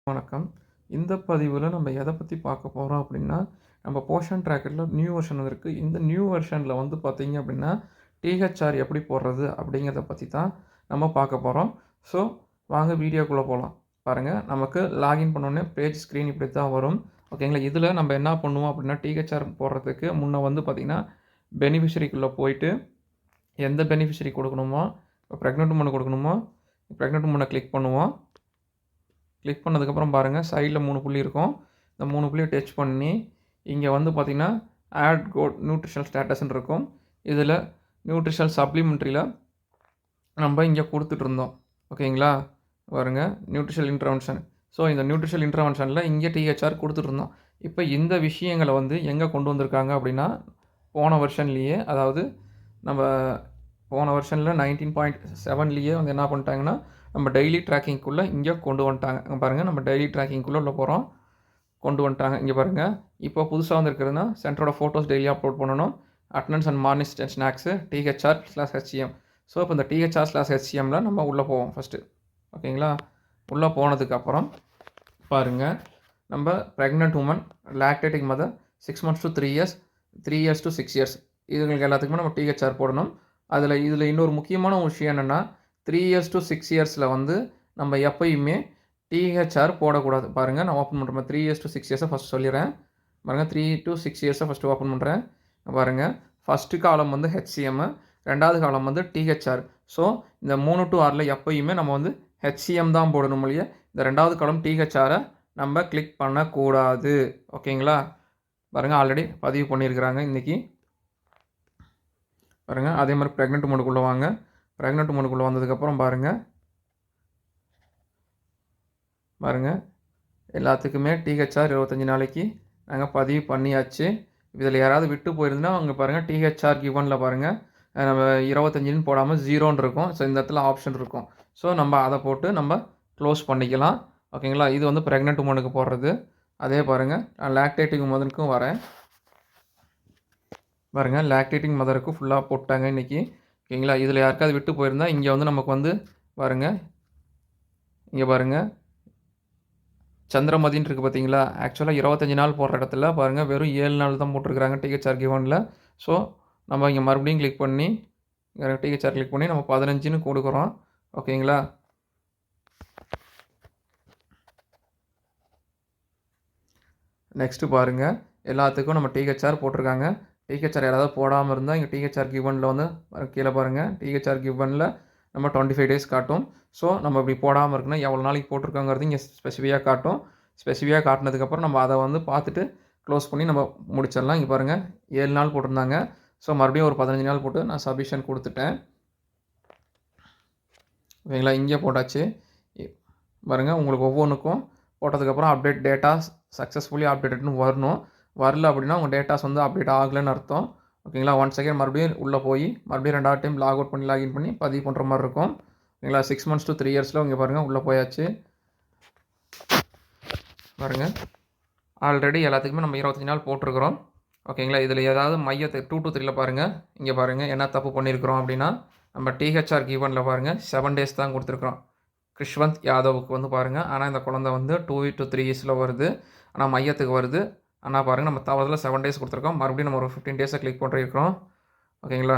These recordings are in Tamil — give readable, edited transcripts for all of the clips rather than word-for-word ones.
வணக்கம். இந்த பதிவுல நம்ம எத பத்தி பார்க்க போறோம் அப்படின்னா, நம்ம போஷன் ட்ராக்கர்ல நியூ வெர்ஷன் வந்திருக்கு. இந்த நியூ வெர்ஷன்ல வந்து பார்த்தீங்க அப்படின்னா, டிஹெச்ஆர் எப்படி போடுறது அப்படிங்கிறத பத்தி தான் நம்ம பார்க்க போறோம். ஸோ வாங்க வீடியோக்குள்ள போலாம். பாருங்க, நமக்கு லாகின் பண்ணோனே பேஜ் ஸ்க்ரீன் இப்படி தான் வரும். ஓகேங்களா? இதில நம்ம என்ன பண்ணுவோம் அப்படின்னா, டிஹெச்ஆர் போடுறதுக்கு முன்ன வந்து பார்த்தீங்கன்னா, பெனிஃபிஷரிக்குள்ள போயிட்டு எந்த பெனிஃபிஷரி கொடுக்கணுமோ, இப்போ பிரெக்னன்ட் உமன் கொடுக்கணுமோ, பிரெக்னன்ட் உமன கிளிக் பண்ணுவோம். கிளிக் பண்ணதுக்கப்புறம் பாருங்கள், சைடில் 3 புள்ளி இருக்கும். இந்த 3 புள்ளியை டச் பண்ணி இங்கே வந்து பார்த்திங்கன்னா ஆட் நியூட்ரிஷனல் ஸ்டேட்டஸ்ன்னு இருக்கும். இதில் நியூட்ரிஷனல் சப்ளிமெண்ட்ரியில் நம்ம இங்கே கொடுத்துட்ருந்தோம். ஓகேங்களா? பாருங்கள், நியூட்ரிஷனல் இன்டர்வென்ஷன். ஸோ இந்த நியூட்ரிஷனல் இன்டர்வென்ஷனில் இங்கே டிஹெச்ஆர் கொடுத்துட்ருந்தோம். இப்போ இந்த விஷயங்களை வந்து எங்கே கொண்டு வந்திருக்காங்க அப்படின்னா, போன வெர்ஷன்லேயே, அதாவது நம்ம போன வெர்ஷனில் 19.7லேயே வந்து என்ன பண்ணிட்டாங்கன்னா, நம்ம டெய்லி ட்ராக்கிங்குள்ளே இங்கே கொண்டு வந்துட்டாங்க. இங்கே பாருங்கள், நம்ம டெய்லி ட்ராக்கிங்குள்ளே உள்ள போகிறோம், கொண்டு வந்துட்டாங்க. இங்கே பாருங்கள், இப்போ புதுசாக வந்துருக்குதுன்னா சென்டரோட ஃபோட்டோஸ் டெய்லி அப்லோட் பண்ணணும், attendance and morning snacks, THR/HCM. So இப்போ இந்த THR/HCMல நம்ம உள்ளே போவோம் ஃபஸ்ட்டு. ஓகேங்களா? உள்ளே போனதுக்கப்புறம் பாருங்கள், நம்ம pregnant woman, lactating mother, 6 months to 3 years, 3 years to 6 years, இதுங்களுக்கு எல்லாத்துக்குமே நம்ம THR போடணும். இதில் இன்னொரு முக்கியமான விஷயம் என்னென்னா, 3 years to 6 yearsல வந்து நம்ம எப்பயுமே டிஹெச்ஆர் போடக்கூடாது. பாருங்கள், நான் ஓப்பன் பண்ணுறேன். 3 years to 6 yearsஸை ஃபஸ்ட் சொல்லிடுறேன். பாருங்கள், 3 to 6 yearsஸை ஃபஸ்ட்டு ஓப்பன் பண்ணுறேன். பாருங்கள், ஃபஸ்ட்டு காலம் வந்து HCM, ரெண்டாவது காலம் வந்து டிஹெச்ஆர். ஸோ இந்த 3 to 6ல் எப்பயுமே நம்ம வந்து HCM தான் போடணும் இல்லையா? இந்த ரெண்டாவது காலம் டிஹெச்ஆரை நம்ம கிளிக் பண்ணக்கூடாது. ஓகேங்களா? பாருங்கள், ஆல்ரெடி பதிவு பண்ணியிருக்கிறாங்க இன்றைக்கி. பாருங்கள், அதே மாதிரி ப்ரெக்னென்ட் உமனுக்குள்ளே வாங்க. ப்ரெக்னென்ட் உமனுக்குள்ளே வந்ததுக்கப்புறம் பாருங்கள், எல்லாத்துக்குமே டிஹெச்ஆர் 25 நாளைக்கு நாங்கள் பதிவு பண்ணியாச்சு. இதில் யாராவது விட்டு போயிருந்தால் அங்கே பாருங்கள், டிஹெச்ஆர் கிவனில் பாருங்கள், நம்ம 25ன்னு போடாமல் 0ன்னு இருக்கும். ஸோ இந்த இடத்துல ஆப்ஷன் இருக்கும். ஸோ நம்ம அதை போட்டு நம்ம க்ளோஸ் பண்ணிக்கலாம். ஓகேங்களா? இது வந்து ப்ரெக்னென்ட் உமனுக்கு போடுறது. அதே பாருங்கள், நான் லாக்டேட்டிங் மதருக்கும் வரேன். பாருங்கள், லாக்டேட்டிங் மதருக்கு ஃபுல்லாக போட்டாங்க இன்றைக்கி. ஓகேங்களா? இதில் யாருக்காவது விட்டு போயிருந்தால் இங்கே வந்து நமக்கு வந்து பாருங்கள், இங்கே பாருங்கள், சந்திரமதின்னு இருக்குது பார்த்தீங்களா? ஆக்சுவலாக 25 நாள் போடுற இடத்துல பாருங்கள், வெறும் 7 நாள் தான் போட்டிருக்கிறாங்க டிஹெச்ஆர் கிவனில். ஸோ நம்ம இங்கே மறுபடியும் கிளிக் பண்ணி, டிஹெச்ஆர் கிளிக் பண்ணி நம்ம 15ன்னு கொடுக்குறோம். ஓகேங்களா? நெக்ஸ்ட்டு பாருங்கள், எல்லாத்துக்கும் நம்ம டிஹெச்ஆர் போட்டிருக்காங்க. டிஹெச்ஆர் யாராவது போடாமல் இருந்தால் இங்கே டிஹெச்ஆர் கிவனில் வந்து கீழே பாருங்கள், டிஹெச்ஆர் கிவனில் நம்ம 25 days காட்டும். ஸோ நம்ம இப்படி போடாமல் இருக்குன்னா எவ்வளோ நாளைக்கு போட்டிருக்கோங்கிறது இங்கே ஸ்பெசிஃபிக்காக காட்டும். ஸ்பெசிஃபிக்காக காட்டினதுக்கப்புறம் நம்ம அதை வந்து பார்த்துட்டு க்ளோஸ் பண்ணி நம்ம முடிச்சிடலாம். இங்கே பாருங்கள், 7 நாள் போட்டிருந்தாங்க. ஸோ மறுபடியும் ஒரு 15 நாள் போட்டு நான் சப்மிஷன் கொடுத்துட்டேன். ஓகேங்களா? இங்கே போட்டாச்சு. பாருங்கள், உங்களுக்கு ஒவ்வொன்றுக்கும் போட்டதுக்கப்புறம் அப்டேட் டேட்டா சக்ஸஸ்ஃபுல்லி அப்டேட்டட்னு வரணும். வரல அப்படின்னா உங்கள் டேட்டாஸ் வந்து அப்டேட் ஆகலைன்னு அர்த்தம். ஓகேங்களா? ஒன்ஸ் அகேன் மறுபடியும் உள்ளே போய் மறுபடியும் ரெண்டாவது டைம் லாக் அவுட் பண்ணி லாகின் பண்ணி பதிவு பண்ணுற மாதிரி இருக்கும். ஓகேங்களா? 6 months to 3 yearsல இங்கே பாருங்கள், உள்ளே போயாச்சு. பாருங்கள், ஆல்ரெடி எல்லாத்துக்குமே நம்ம 25 நாள் போட்டிருக்கிறோம். ஓகேங்களா? இதில் ஏதாவது மையத்தை 2 to 3ல் பாருங்கள். இங்கே பாருங்கள், என்ன தப்பு பண்ணியிருக்கிறோம் அப்படின்னா, நம்ம டிஹெச்ஆர் கிவனில் பாருங்கள் 7 days தான் கொடுத்துருக்குறோம். கிருஷ்வந்த் யாதவுக்கு வந்து பாருங்கள், ஆனால் இந்த குழந்தை வந்து 2 to 3 yearsல வருது, ஆனால் மையத்துக்கு வருது. ஆனால் பாருங்கள், நம்ம தவறுதல 7 days கொடுத்துருக்கோம். மறுபடியும் நம்ம ஒரு 15 days'ை கிளிக் பண்ணியிருக்கிறோம். ஓகேங்களா?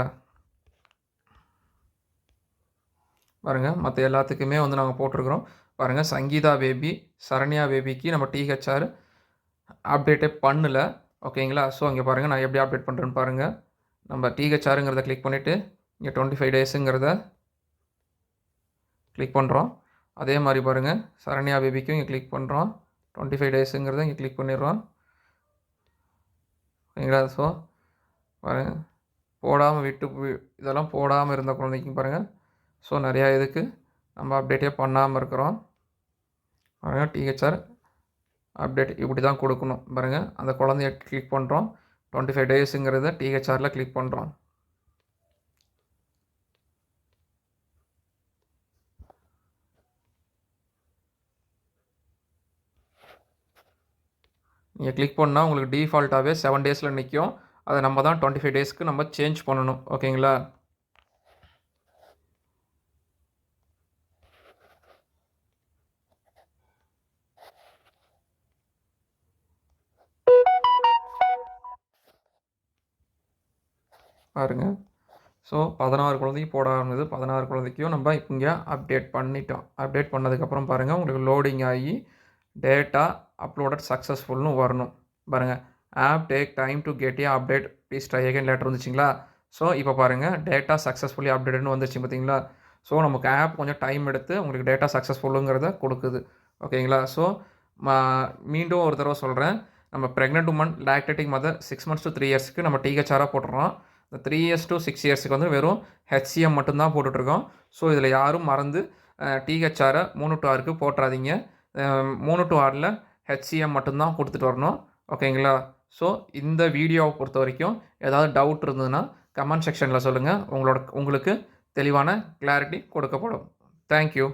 பாருங்கள், மற்ற எல்லாத்துக்குமே வந்து நாங்கள் போட்டிருக்கிறோம். பாருங்கள், சங்கீதா பேபி, சரண்யா பேபிக்கு நம்ம டிஹெச்ஆர் அப்டேட்டே பண்ணல. ஓகேங்களா? ஸோ இங்கே பாருங்கள், நான் எப்படி அப்டேட் பண்ணுறேன்னு பாருங்கள். நம்ம டிஹெச்ஆருங்கிறத கிளிக் பண்ணிவிட்டு இங்கே 25 days'ங்கிறத கிளிக் பண்ணுறோம். அதே மாதிரி பாருங்கள், சரண்யா பேபிக்கும் இங்கே கிளிக் பண்ணுறோம். 25 days'ங்கிறத இங்கே கிளிக் பண்ணிடுறோம். ஓகேங்களா? ஸோ பாருங்கள், போடாமல் இதெல்லாம் போடாமல் இருந்த குழந்தைக்கும் பாருங்கள். ஸோ நிறையா இதுக்கு நம்ம அப்டேட்டே பண்ணாமல் இருக்கிறோம். பாருங்கள், டிஹெச்ஆர் அப்டேட் இப்படி தான் கொடுக்கணும். பாருங்கள், அந்த குழந்தைய கிளிக் பண்ணுறோம். 25 days'ங்கிறத டிஹெச்ஆரில் கிளிக் பண்ணுறோம். நீங்கள் கிளிக் பண்ணால் உங்களுக்கு டிஃபால்ட்டாகவே 7 days'ல நிற்கும். அதை நம்ம தான் 25 days'க்கு நம்ம சேஞ்ச் பண்ணணும். ஓகேங்களா? பாருங்கள். ஸோ 16 குழந்தைக்கு போட ஆரம்பிச்சது. 16 குழந்தைக்கும் நம்ம இப்போ இங்கே அப்டேட் பண்ணிட்டோம். அப்டேட் பண்ணதுக்கப்புறம் பாருங்கள், உங்களுக்கு லோடிங் ஆகி டேட்டா அப்லோடட் சக்ஸஸ்ஃபுல்னு வரணும். பாருங்கள், app take time to get a update please try again later வந்துச்சுங்களா? ஸோ இப்போ பாருங்கள், டேட்டா சக்ஸஸ்ஃபுல்லி அப்டேட்டட்னு வந்துருச்சு பார்த்தீங்களா? ஸோ நமக்கு ஆப் கொஞ்சம் டைம் எடுத்து உங்களுக்கு டேட்டா சக்ஸஸ்ஃபுல்லுங்கிறத கொடுக்குது. ஓகேங்களா? ஸோ மீண்டும் ஒரு தடவை சொல்கிறேன். நம்ம pregnant woman, lactating mother 6 months to 3 yearsக்கு நம்ம டிஹெச்ஆராக போட்டுறோம். இந்த 3 years to 6 yearsக்கு வந்து வெறும் ஹெச்சிஎம் மட்டும்தான் போட்டுட்ருக்கோம். ஸோ இதில் யாரும் மறந்து டிஹெச்ஆரை 3 to 6க்கு போட்டுறாதீங்க. 3 to 6ல் ஹெச்சிஎம் மட்டும்தான் கொடுத்துட்டு வரணும். ஓகேங்களா? ஸோ இந்த வீடியோவை பொறுத்த வரைக்கும் ஏதாவது டவுட் இருந்ததுன்னா கமெண்ட் செக்ஷனில் சொல்லுங்கள். உங்களுக்கு தெளிவான கிளாரிட்டி கொடுக்கப்படும். தேங்க்யூ.